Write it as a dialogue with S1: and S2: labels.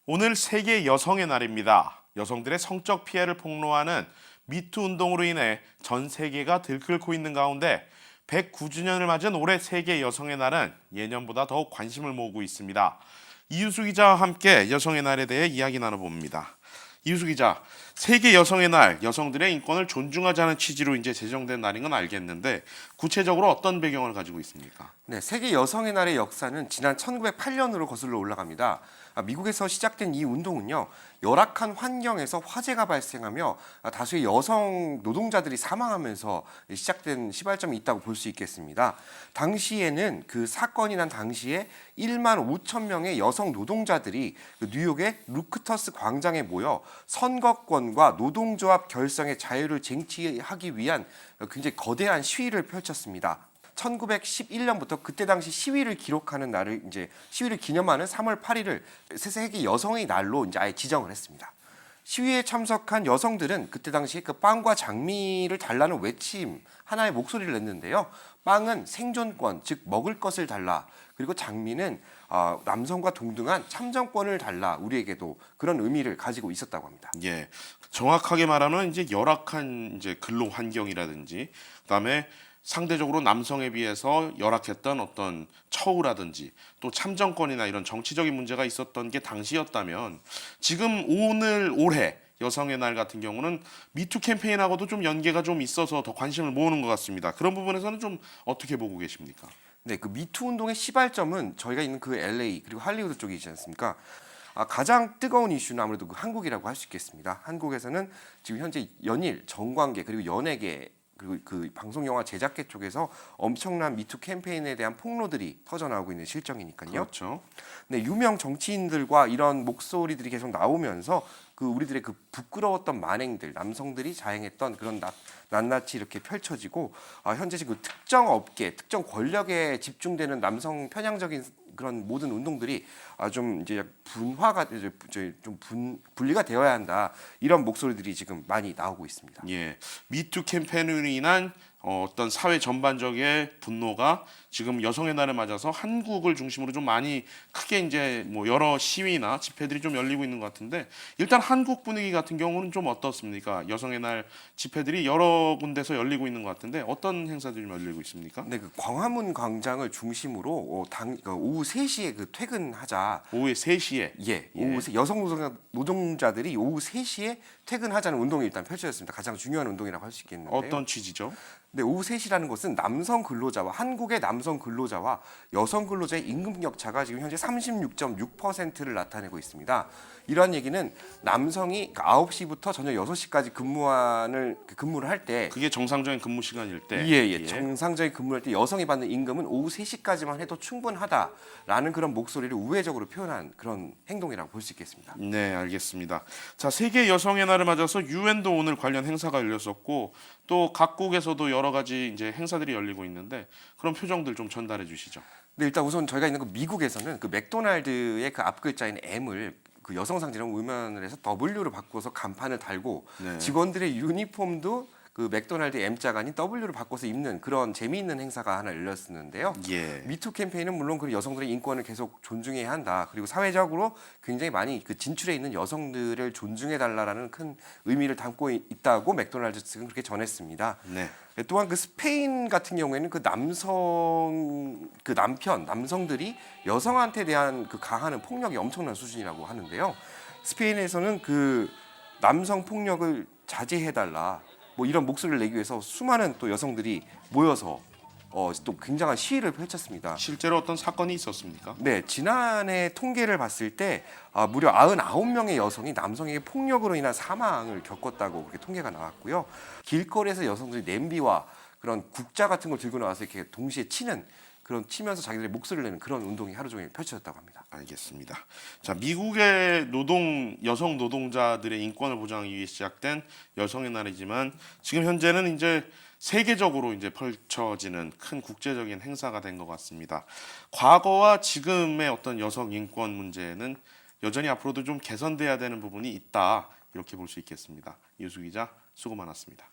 S1: 오늘 세계 여성의 날입니다. 여성들의 성적 피해를 폭로하는 미투 운동으로 인해 전 세계가 들끓고 있는 가운데 109주년을 맞은 올해 세계 여성의 날은 예년보다 더욱 관심을 모으고 있습니다. 이유수 기자와 함께 여성의 날에 대해 이야기 나눠봅니다. 이유수 기자, 세계 여성의 날, 여성들의 인권을 존중하자는 취지로 이제 제정된 날인 건 알겠는데 구체적으로 어떤 배경을 가지고 있습니까?
S2: 네, 세계 여성의 날의 역사는 지난 1908년으로 거슬러 올라갑니다. 미국에서 시작된 이 운동은요, 열악한 환경에서 화재가 발생하며 다수의 여성 노동자들이 사망하면서 시작된 시발점이 있다고 볼 수 있겠습니다. 당시에는 그 사건이 난 당시에 1만 5천 명의 여성 노동자들이 뉴욕의 루크터스 광장에 모여 선거권과 노동조합 결성의 자유를 쟁취하기 위한 굉장히 거대한 시위를 펼쳤습니다. 1911년부터 그때 당시 시위를 기록하는 날을 이제 시위를 기념하는 3월 8일을 세계 여성의 날로 이제 아예 지정을 했습니다. 시위에 참석한 여성들은 그때 당시 그 빵과 장미를 달라는 외침 하나의 목소리를 냈는데요. 빵은 생존권, 즉 먹을 것을 달라. 그리고 장미는 남성과 동등한 참정권을 달라. 우리에게도 그런 의미를 가지고 있었다고 합니다.
S1: 예, 정확하게 말하면 이제 열악한 이제 근로 환경이라든지 그다음에 상대적으로 남성에 비해서 열악했던 어떤 처우라든지 또 참정권이나 이런 정치적인 문제가 있었던 게 당시였다면 지금 오늘 올해 여성의 날 같은 경우는 미투 캠페인하고도 좀 연계가 좀 있어서 더 관심을 모으는 것 같습니다. 그런 부분에서는 좀 어떻게 보고 계십니까?
S2: 네, 그 미투 운동의 시발점은 저희가 있는 그 LA 그리고 할리우드 쪽이지 않습니까? 가장 뜨거운 이슈는 아무래도 그 한국이라고 할 수 있겠습니다. 한국에서는 지금 현재 연일, 정관계 그리고 연예계 그리고 그 방송 영화 제작계 쪽에서 엄청난 미투 캠페인에 대한 폭로들이 터져나오고 있는 실정이니까요.
S1: 그렇죠.
S2: 네, 유명 정치인들과 이런 목소리들이 계속 나오면서 그 우리들의 그 부끄러웠던 만행들, 남성들이 자행했던 그런 낱낱이 이렇게 펼쳐지고 현재 지금 그 특정 업계, 특정 권력에 집중되는 남성 편향적인 그런 모든 운동들이 좀 이제 분화가 이제 좀 분리가 되어야 한다, 이런 목소리들이 지금 많이 나오고 있습니다.
S1: 예, 미투 캠페인으로 인한 어떤 사회 전반적인 분노가 지금 여성의 날을 맞아서 한국을 중심으로 좀 많이 크게 이제 뭐 여러 시위나 집회들이 좀 열리고 있는 것 같은데 일단 한국 분위기 같은 경우는 좀 어떻습니까? 여성의 날 집회들이 여러 군데서 열리고 있는 것 같은데 어떤 행사들이 열리고 있습니까?
S2: 네, 그 광화문 광장을 중심으로 오후 3시에 그 퇴근하자.
S1: 오후에 3시에.
S2: 예, 오후 여성 노동자들이 오후 3시에 퇴근하자는 운동이 일단 펼쳐졌습니다. 가장 중요한 운동이라고 할 수 있겠는데요.
S1: 어떤 취지죠?
S2: 네, 오후 3시라는 것은 남성 근로자와 한국의 남성 근로자와 여성 근로자의 임금 격차가 지금 현재 36.6%를 나타내고 있습니다. 이러한 얘기는 남성이 9시부터 저녁 6시까지 근무를 할 때,
S1: 그게 정상적인 근무 시간일 때.
S2: 예. 정상적인 근무할 때 여성이 받는 임금은 오후 3시까지만 해도 충분하다라는 그런 목소리를 우회적으로 표현한 그런 행동이라고 볼 수 있겠습니다.
S1: 네, 알겠습니다. 자, 세계 여성의 날을 맞아서 유엔도 오늘 관련 행사가 열렸었고 또 각국에서도 여러 가지 이제 행사들이 열리고 있는데 그런 표정들 좀 전달해 주시죠.
S2: 네, 일단 우선 저희가 있는 그 미국에서는 그 맥도날드의 그 앞글자인 M을 그 여성 상징으로 우면을 해서 W로 바꿔서 간판을 달고,
S1: 네.
S2: 직원들의 유니폼도 그 맥도날드 M자가 아닌 W로 바꿔서 입는 그런 재미있는 행사가 하나 열렸었는데요.
S1: 예.
S2: 미투 캠페인은 물론 그 여성들의 인권을 계속 존중해야 한다. 그리고 사회적으로 굉장히 많이 그 진출해 있는 여성들을 존중해 달라라는 큰 의미를 담고 있다고 맥도날드 측은 그렇게 전했습니다.
S1: 네.
S2: 또한 그 스페인 같은 경우에는 그 남성들이 여성한테 대한 그 가하는 폭력이 엄청난 수준이라고 하는데요. 스페인에서는 그 남성 폭력을 자제해 달라, 뭐 이런 목소리를 내기 위해서 수많은 또 여성들이 모여서 또 굉장한 시위를 펼쳤습니다.
S1: 실제로 어떤 사건이 있었습니까?
S2: 네, 지난해 통계를 봤을 때 무려 99명의 여성이 남성에게 폭력으로 인한 사망을 겪었다고 그렇게 통계가 나왔고요. 길거리에서 여성들이 냄비와 그런 국자 같은 걸 들고 나와서 이렇게 동시에 치면서 자기들의 목소리를 내는 그런 운동이 하루 종일 펼쳐졌다고 합니다.
S1: 알겠습니다. 자, 미국의 여성 노동자들의 인권을 보장하기 위해 시작된 여성의 날이지만 지금 현재는 이제 세계적으로 이제 펼쳐지는 큰 국제적인 행사가 된 것 같습니다. 과거와 지금의 어떤 여성 인권 문제는 여전히 앞으로도 좀 개선돼야 되는 부분이 있다, 이렇게 볼 수 있겠습니다. 이유수 기자, 수고 많았습니다.